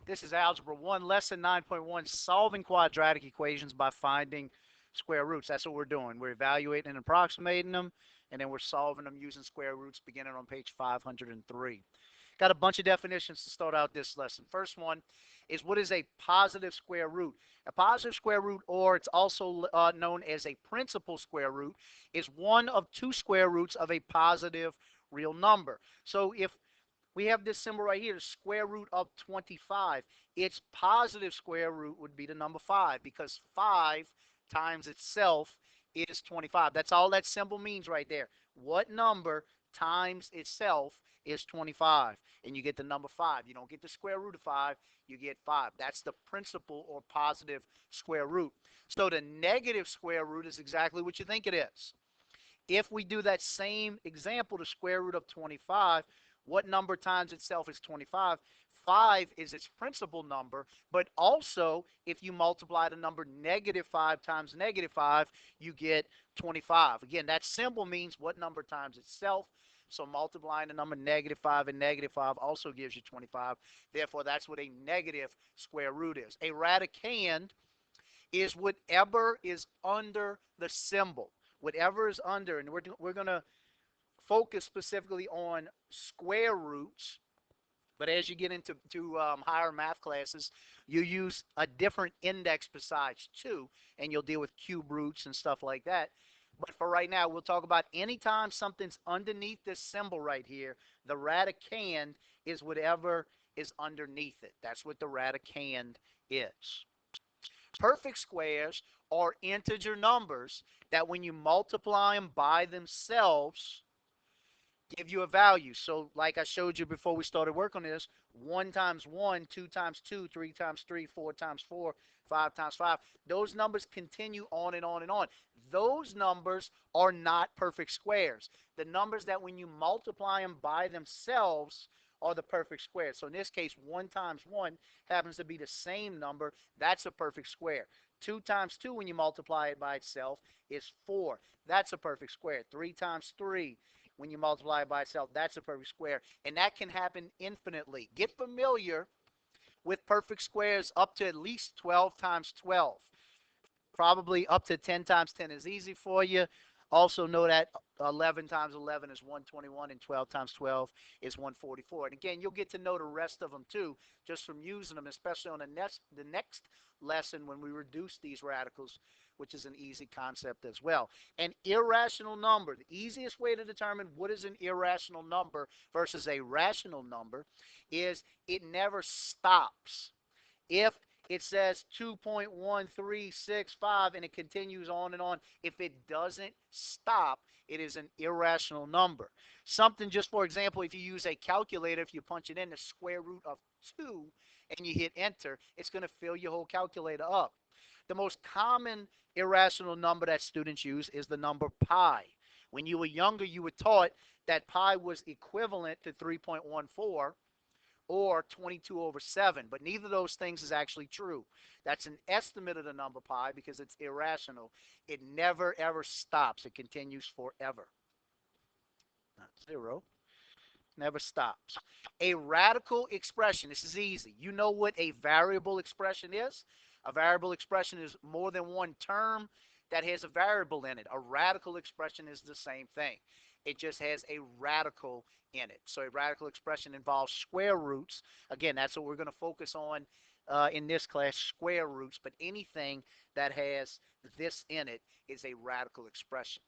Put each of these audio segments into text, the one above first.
This is Algebra 1, Lesson 9.1, solving quadratic equations by finding square roots. That's what we're doing. We're evaluating and approximating them, and then we're solving them using square roots beginning on page 503. Got a bunch of definitions to start out this lesson. First one is, what is a positive square root? A positive square root, or it's also known as a principal square root, is one of two square roots of a positive real number. So if we have this symbol right here, the square root of 25. Its positive square root would be the number 5, because 5 times itself is 25. That's all that symbol means right there. What number times itself is 25? And you get the number 5. You don't get the square root of 5, you get 5. That's the principal or positive square root. So the negative square root is exactly what you think it is. If we do that same example, the square root of 25, what number times itself is 25? 5 is its principal number, but also if you multiply the number negative 5 times negative 5, you get 25. Again, that symbol means what number times itself. So multiplying the number negative 5 and negative 5 also gives you 25. Therefore, that's what a negative square root is. A radicand is whatever is under the symbol. Whatever is under, and we're going to focus specifically on square roots. But as you get into higher math classes, you use a different index besides 2, and you'll deal with cube roots and stuff like that. But for right now, we'll talk about anytime something's underneath this symbol right here, the radicand is whatever is underneath it. That's what the radicand is. Perfect squares are integer numbers that when you multiply them by themselves, give you a value. So like I showed you before we started work on this, 1 times 1, 2 times 2, 3 times 3, 4 times 4, 5 times 5. Those numbers continue on and on and on. Those numbers are not perfect squares. The numbers that when you multiply them by themselves are the perfect squares. So in this case, 1 times 1 happens to be the same number. That's a perfect square. 2 times 2 when you multiply it by itself is 4. That's a perfect square. 3 times 3 when you multiply it by itself, that's a perfect square. And that can happen infinitely. Get familiar with perfect squares up to at least 12 times 12. Probably up to 10 times 10 is easy for you. Also know that 11 times 11 is 121 and 12 times 12 is 144. And again, you'll get to know the rest of them too, just from using them, especially on the next lesson when we reduce these radicals, which is an easy concept as well. An irrational number, the easiest way to determine what is an irrational number versus a rational number is it never stops. If it says 2.1365 and it continues on and on, if it doesn't stop, it is an irrational number. Something, just for example, if you use a calculator, if you punch it in the square root of 2 and you hit enter, it's going to fill your whole calculator up. The most common irrational number that students use is the number pi. When you were younger, you were taught that pi was equivalent to 3.14 or 22 over 7. But neither of those things is actually true. That's an estimate of the number pi because it's irrational. It never, ever stops. It continues forever. Not 0. Never stops. A radical expression. This is easy. You know what a variable expression is? A variable expression is more than one term that has a variable in it. A radical expression is the same thing. It just has a radical in it. So a radical expression involves square roots. Again, that's what we're going to focus on in this class, square roots. But anything that has this in it is a radical expression.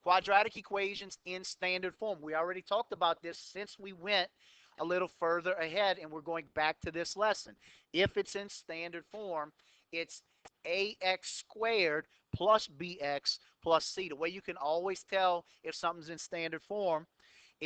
Quadratic equations in standard form. We already talked about this since we went a little further ahead, and we're going back to this lesson. If it's in standard form, it's ax squared plus bx plus c. The way you can always tell if something's in standard form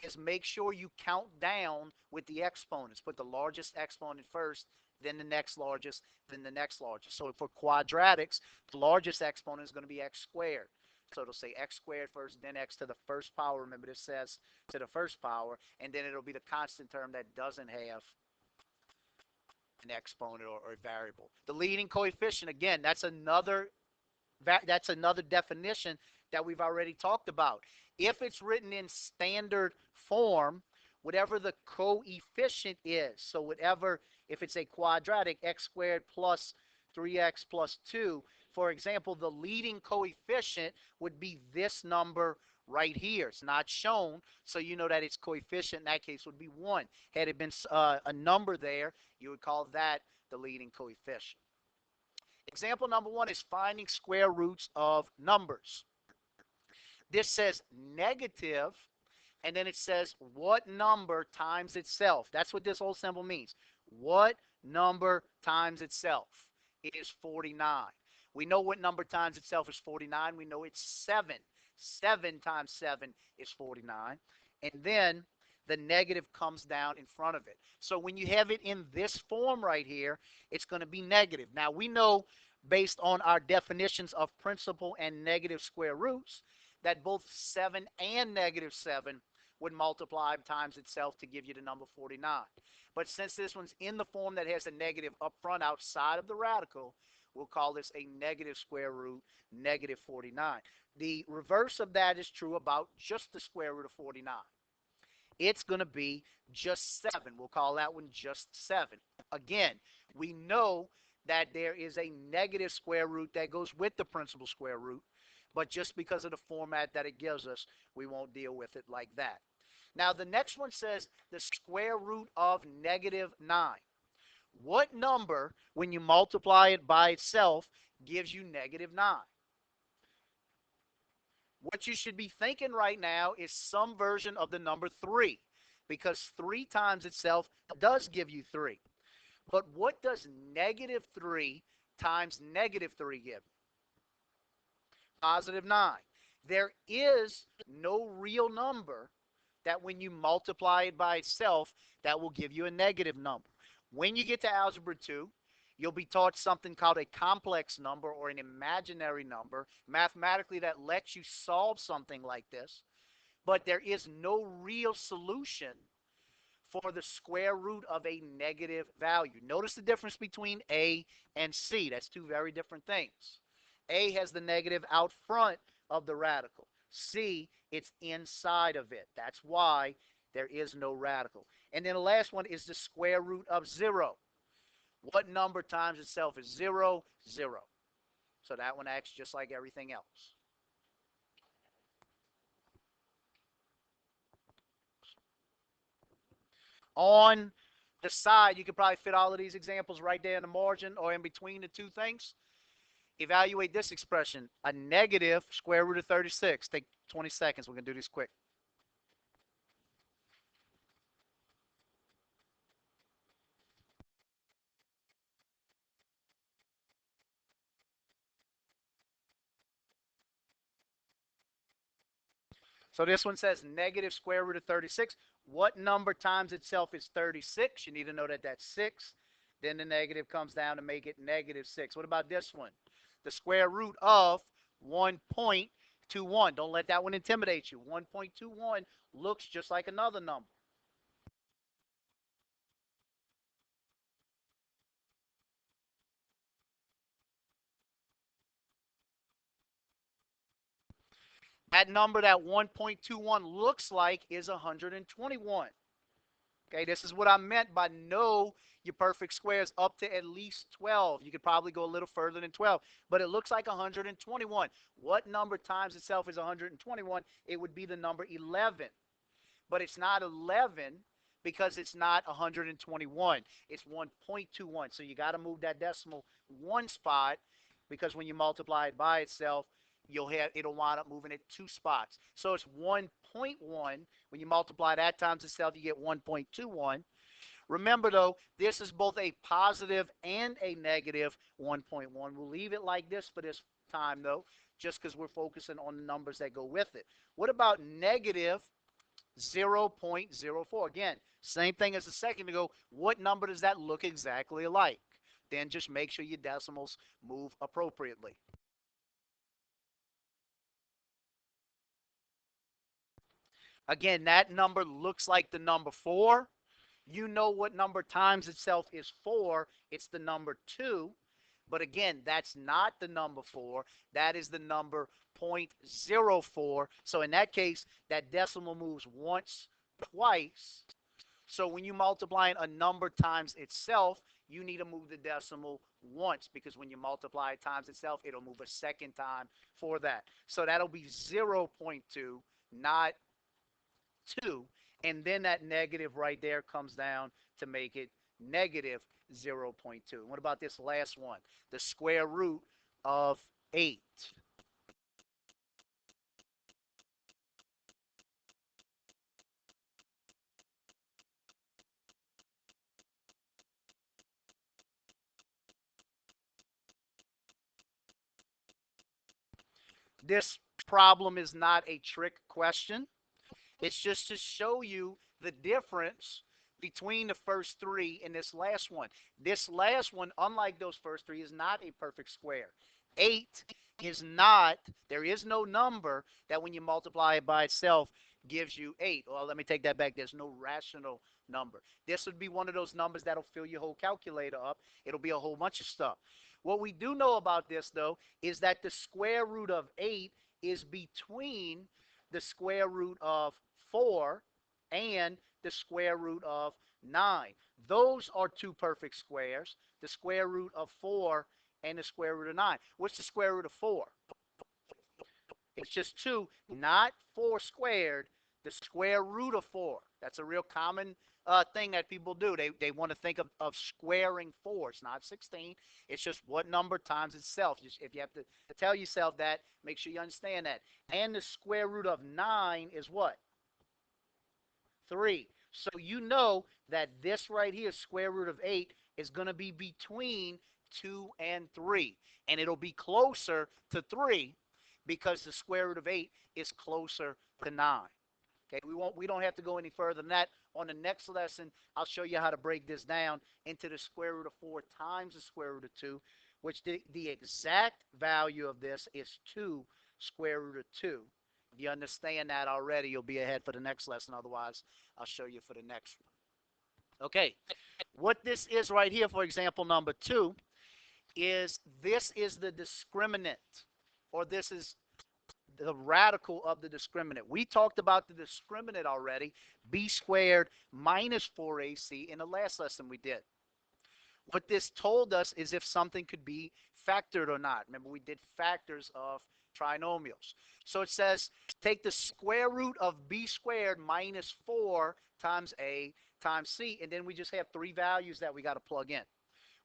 is make sure you count down with the exponents. Put the largest exponent first, then the next largest, then the next largest. So for quadratics, the largest exponent is going to be x squared. So it'll say x squared first, then x to the first power. Remember, this says to the first power, and then it'll be the constant term that doesn't have an exponent or a variable. The leading coefficient, again, that's another definition that we've already talked about. If it's written in standard form, whatever the coefficient is. So whatever, if it's a quadratic, x squared plus 3x plus 2, for example, the leading coefficient would be this number right here. It's not shown, so you know that its coefficient in that case would be 1. Had it been a number there, you would call that the leading coefficient. Example number 1 is finding square roots of numbers. This says negative, and then it says what number times itself. That's what this whole symbol means. What number times itself is 49. We know what number times itself is 49. We know it's 7. 7 times 7 is 49. And then the negative comes down in front of it. So when you have it in this form right here, it's going to be negative. Now we know, based on our definitions of principal and negative square roots, that both 7 and negative 7 would multiply times itself to give you the number 49. But since this one's in the form that has a negative up front outside of the radical, we'll call this a negative square root, negative 49. The reverse of that is true about just the square root of 49. It's going to be just 7. We'll call that one just 7. Again, we know that there is a negative square root that goes with the principal square root, but just because of the format that it gives us, we won't deal with it like that. Now, the next one says the square root of negative 9. What number, when you multiply it by itself, gives you negative 9? What you should be thinking right now is some version of the number 3, because 3 times itself does give you 3. But what does negative 3 times negative 3 give? Positive 9. There is no real number that when you multiply it by itself, that will give you a negative number. When you get to Algebra 2, you'll be taught something called a complex number or an imaginary number, mathematically, that lets you solve something like this. But there is no real solution for the square root of a negative value. Notice the difference between A and C. That's two very different things. A has the negative out front of the radical. C, it's inside of it. That's why there is no radical. And then the last one is the square root of 0. What number times itself is 0? 0. So that one acts just like everything else. On the side, you could probably fit all of these examples right there in the margin or in between the two things. Evaluate this expression, a negative square root of 36. Take 20 seconds. We're going to do this quick. So this one says negative square root of 36. What number times itself is 36? You need to know that that's 6. Then the negative comes down to make it negative 6. What about this one? The square root of 1.21. Don't let that one intimidate you. 1.21 looks just like another number. That number that 1.21 looks like is 121. Okay, this is what I meant by know your perfect squares up to at least 12. You could probably go a little further than 12, but it looks like 121. What number times itself is 121? It would be the number 11. But it's not 11 because it's not 121. It's 1.21. So you got to move that decimal one spot, because when you multiply it by itself, it'll wind up moving it 2 spots. So it's 1.1. When you multiply that times itself, you get 1.21. Remember, though, this is both a positive and a negative 1.1. We'll leave it like this for this time, though, just because we're focusing on the numbers that go with it. What about negative 0.04? Again, same thing as a second ago. What number does that look exactly like? Then just make sure your decimals move appropriately. Again, that number looks like the number 4. You know what number times itself is 4. It's the number 2. But again, that's not the number 4. That is the number 0.04. So in that case, that decimal moves once twice. So when you multiply a number times itself, you need to move the decimal once because when you multiply it times itself, it'll move a second time for that. So that'll be 0.2, not 2. And then that negative right there comes down to make it negative 0.2. What about this last one? The square root of 8. This problem is not a trick question. It's just to show you the difference between the first three and this last one. This last one, unlike those first three, is not a perfect square. 8 is not, there is no number that when you multiply it by itself gives you 8. Well, let me take that back. There's no rational number. This would be one of those numbers that'll fill your whole calculator up. It'll be a whole bunch of stuff. What we do know about this, though, is that the square root of 8 is between the square root of 4 and the square root of 9. Those are two perfect squares, the square root of 4 and the square root of 9. What's the square root of 4? It's just 2, not 4 squared, the square root of 4. That's a real common thing that people do. They want to think of squaring 4. It's not 16. It's just what number times itself. Just, if you have to tell yourself that, make sure you understand that. And the square root of 9 is what? 3. So you know that this right here, square root of 8, is going to be between 2 and 3. And it'll be closer to 3 because the square root of 8 is closer to 9. Okay, we don't have to go any further than that. On the next lesson, I'll show you how to break this down into the square root of 4 times the square root of 2, which the exact value of this is 2 square root of 2. If you understand that already, you'll be ahead for the next lesson. Otherwise, I'll show you for the next one. Okay, what this is right here, for example, number 2, is this is the discriminant, or this is the radical of the discriminant. We talked about the discriminant already, b squared minus 4ac, in the last lesson we did. What this told us is if something could be factored or not. Remember, we did factors of trinomials. So it says take the square root of b squared minus 4 times a times c, and then we just have three values that we got to plug in.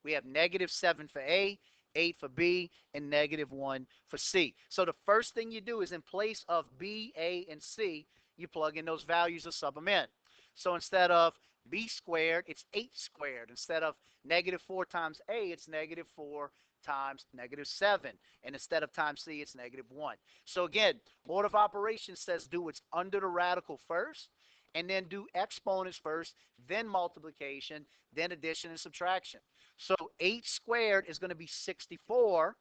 We have negative 7 for A, 8 for B, and negative 1 for C. So the first thing you do is in place of B, A, and C, you plug in those values or sub them in. So instead of B squared, it's 8 squared. Instead of negative 4 times A, it's negative 4 times negative 7. And instead of times C, it's negative 1. So again, mode of operation says do what's under the radical first, and then do exponents first, then multiplication, then addition and subtraction. So 8 squared is going to be 64,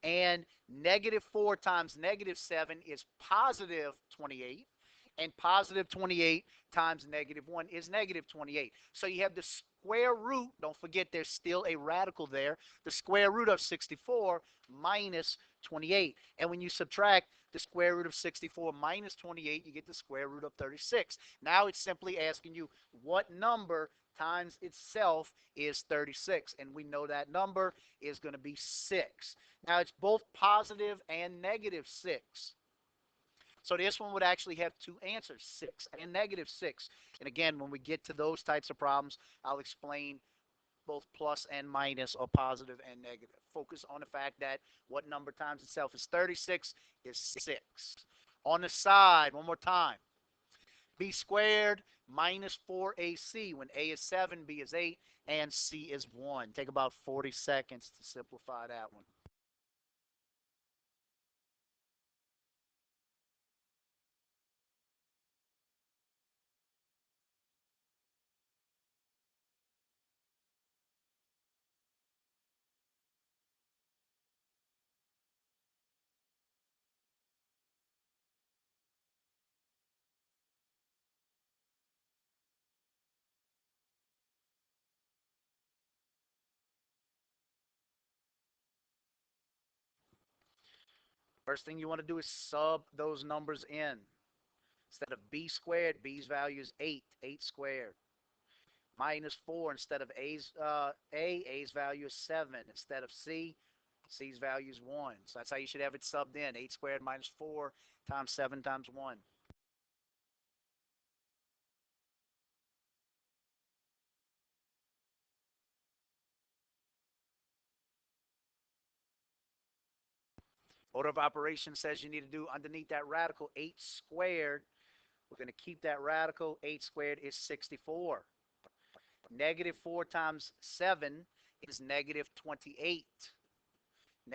and negative 4 times negative 7 is positive 28, and positive 28 times negative 1 is negative 28. So you have the square root, don't forget there's still a radical there, the square root of 64 minus 28. And when you subtract the square root of 64 minus 28, you get the square root of 36. Now it's simply asking you what number times itself is 36. And we know that number is going to be 6. Now it's both positive and negative 6. So this one would actually have two answers, 6 and negative 6. And again, when we get to those types of problems, I'll explain both plus and minus or positive and negative. Focus on the fact that what number times itself is 36 is 6. On the side, one more time, b squared minus 4ac. When a is 7, b is 8, and c is 1. Take about 40 seconds to simplify that one. First thing you want to do is sub those numbers in. Instead of b squared, b's value is 8. 8 squared. Minus 4 instead of a's value is 7. Instead of c's value is 1. So that's how you should have it subbed in. 8 squared minus 4 times 7 times 1. Order of operations says you need to do underneath that radical 8 squared. We're going to keep that radical. 8 squared is 64. Negative 4 times 7 is negative 28.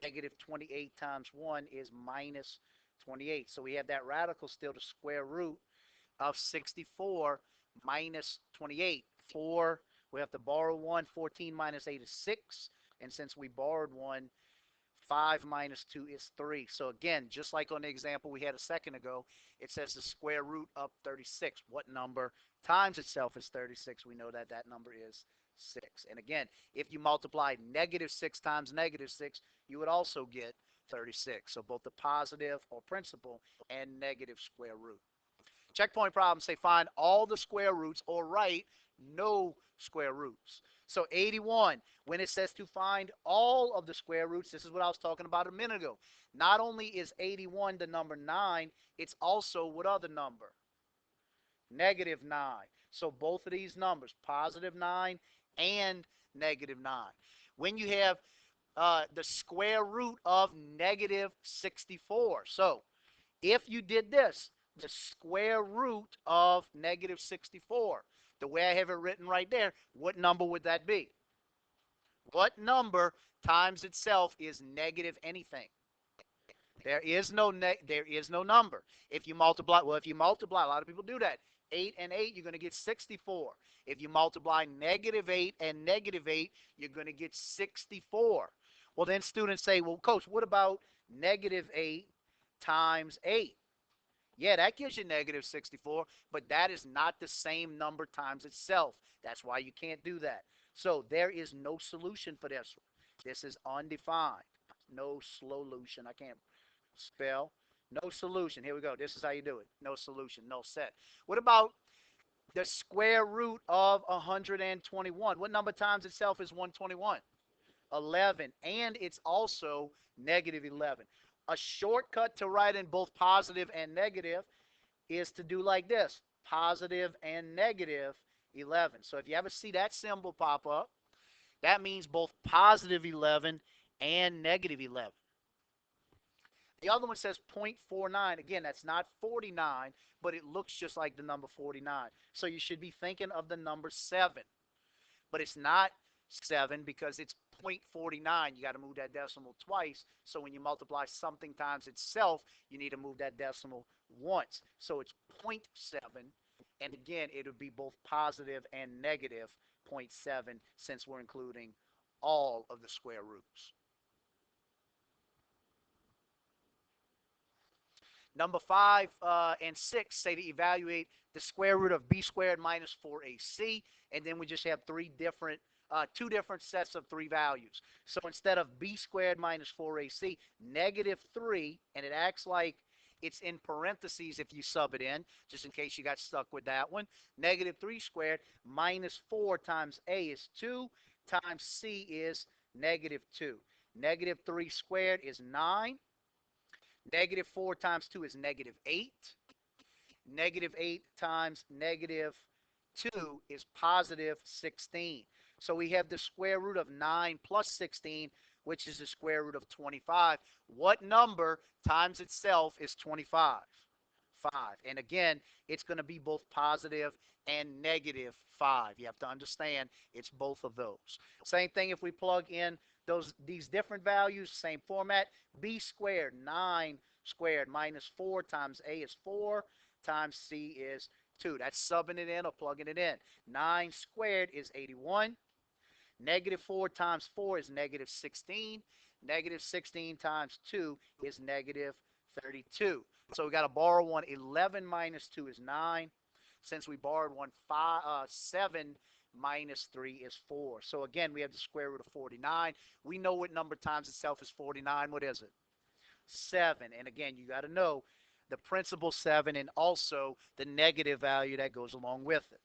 Negative 28 times 1 is minus 28. So we have that radical still the square root of 64 minus 28. 4, we have to borrow 1. 14 minus 8 is 6. And since we borrowed 1, 5 minus 2 is 3. So again, just like on the example we had a second ago, it says the square root of 36. What number times itself is 36? We know that that number is 6. And again, if you multiply negative 6 times negative 6, you would also get 36. So both the positive or principal and negative square root. Checkpoint problems say find all the square roots or write no square roots. So 81, when it says to find all of the square roots, this is what I was talking about a minute ago. Not only is 81 the number 9, it's also what other number? Negative 9. So both of these numbers, positive 9 and negative 9. When you have the square root of negative 64. So if you did this, the square root of negative 64, the way I have it written right there, what number would that be? What number times itself is negative anything? There is no number. If you multiply, well, if you multiply, a lot of people do that. 8 and 8, you're going to get 64. If you multiply negative 8 and negative 8, you're going to get 64. Well, then students say, well, coach, what about negative 8 times 8? Yeah, that gives you negative 64, but that is not the same number times itself. That's why you can't do that. So there is no solution for this. This is undefined. No solution. I can't spell. No solution. Here we go. This is how you do it. No solution. No set. What about the square root of 121? What number times itself is 121? 11. And it's also negative 11. A shortcut to write in both positive and negative is to do like this, positive and negative 11. So if you ever see that symbol pop up, that means both positive 11 and negative 11. The other one says 0.49. Again, that's not 49, but it looks just like the number 49. So you should be thinking of the number 7. But it's not 7 because it's 0.49. You got to move that decimal twice. So when you multiply something times itself, you need to move that decimal once. So it's 0.7. And again, it would be both positive and negative 0.7 since we're including all of the square roots. Number 5 and 6 say to evaluate the square root of b squared minus 4ac, and then we just have two different sets of 3 values. So instead of b squared minus 4ac, negative 3, and it acts like it's in parentheses if you sub it in, just in case you got stuck with that one. Negative 3 squared minus 4 times a is 2 times c is negative 2. Negative 3 squared is 9. Negative 4 times 2 is negative 8. Negative 8 times negative 2 is positive 16. So we have the square root of 9 plus 16, which is the square root of 25. What number times itself is 25? 5. And again, it's going to be both positive and negative 5. You have to understand it's both of those. Same thing if we plug in these different values, same format. B squared, 9 squared minus 4 times a is 4 times c is 2. That's subbing it in or plugging it in. 9 squared is 81. Negative 4 times 4 is negative 16. Negative 16 times 2 is negative 32. So we got to borrow one. 11 minus 2 is 9. Since we borrowed one, 7 minus 3 is 4. So again, we have the square root of 49. We know what number times itself is 49. What is it? 7. And again, you got to know the principal 7, and also the negative value that goes along with it.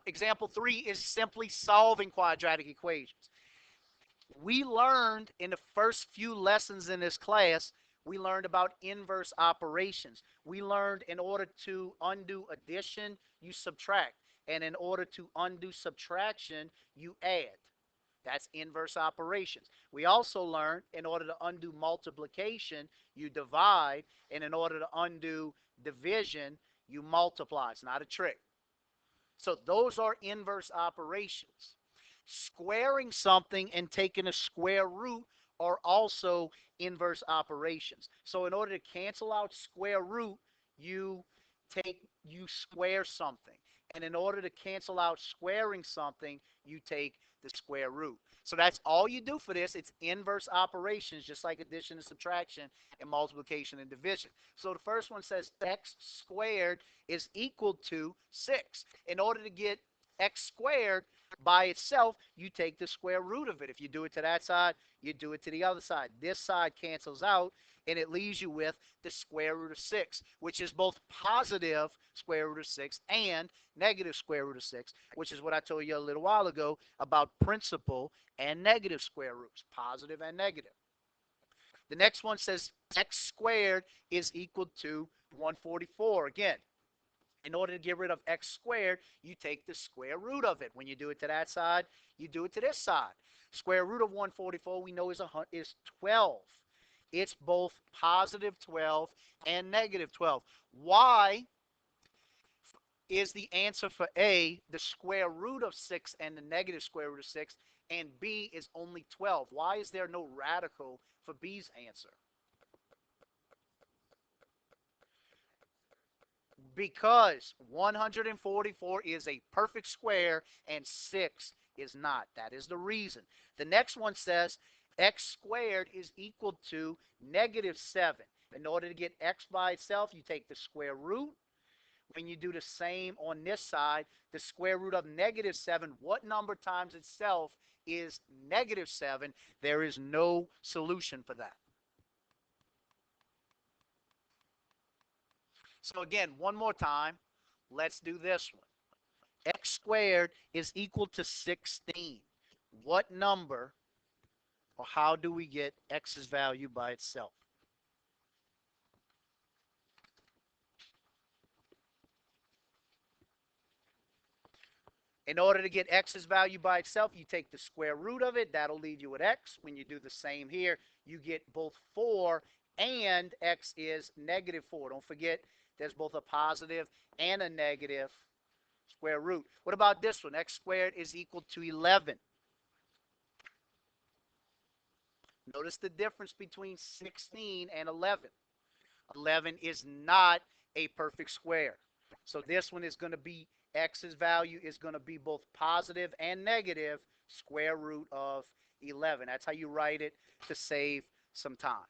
Example 3 is simply solving quadratic equations. We learned in the first few lessons in this class, we learned about inverse operations. We learned in order to undo addition, you subtract. And in order to undo subtraction, you add. That's inverse operations. We also learned in order to undo multiplication, you divide. And in order to undo division, you multiply. It's not a trick. So those are inverse operations. Squaring something and taking a square root are also inverse operations. So in order to cancel out square root, you square something. And in order to cancel out squaring something, you take the square root. So that's all you do for this. It's inverse operations, just like addition and subtraction and multiplication and division. So the first one says x squared is equal to 6. In order to get x squared by itself, you take the square root of it. If you do it to that side, you do it to the other side. This side cancels out, and it leaves you with the square root of 6, which is both positive square root of 6 and negative square root of 6, which is what I told you a little while ago about principal and negative square roots, positive and negative. The next one says x squared is equal to 144. Again, in order to get rid of x squared, you take the square root of it. When you do it to that side, you do it to this side. Square root of 144 we know is 12. It's both positive 12 and negative 12. Why is the answer for A the square root of 6 and the negative square root of 6, and B is only 12? Why is there no radical for B's answer? Because 144 is a perfect square and 6 is not. That is the reason. The next one says x squared is equal to negative 7. In order to get x by itself, you take the square root. When you do the same on this side, the square root of negative 7, what number times itself is negative 7? There is no solution for that. So again, one more time, let's do this one. X squared is equal to 16. What number, or how do we get x's value by itself? In order to get x's value by itself, you take the square root of it. That'll leave you with x. When you do the same here, you get both 4 and x is negative 4. Don't forget, there's both a positive and a negative square root. What about this one? X squared is equal to 11. Notice the difference between 16 and 11. 11 is not a perfect square. So this one is going to be, x's value is going to be both positive and negative square root of 11. That's how you write it to save some time.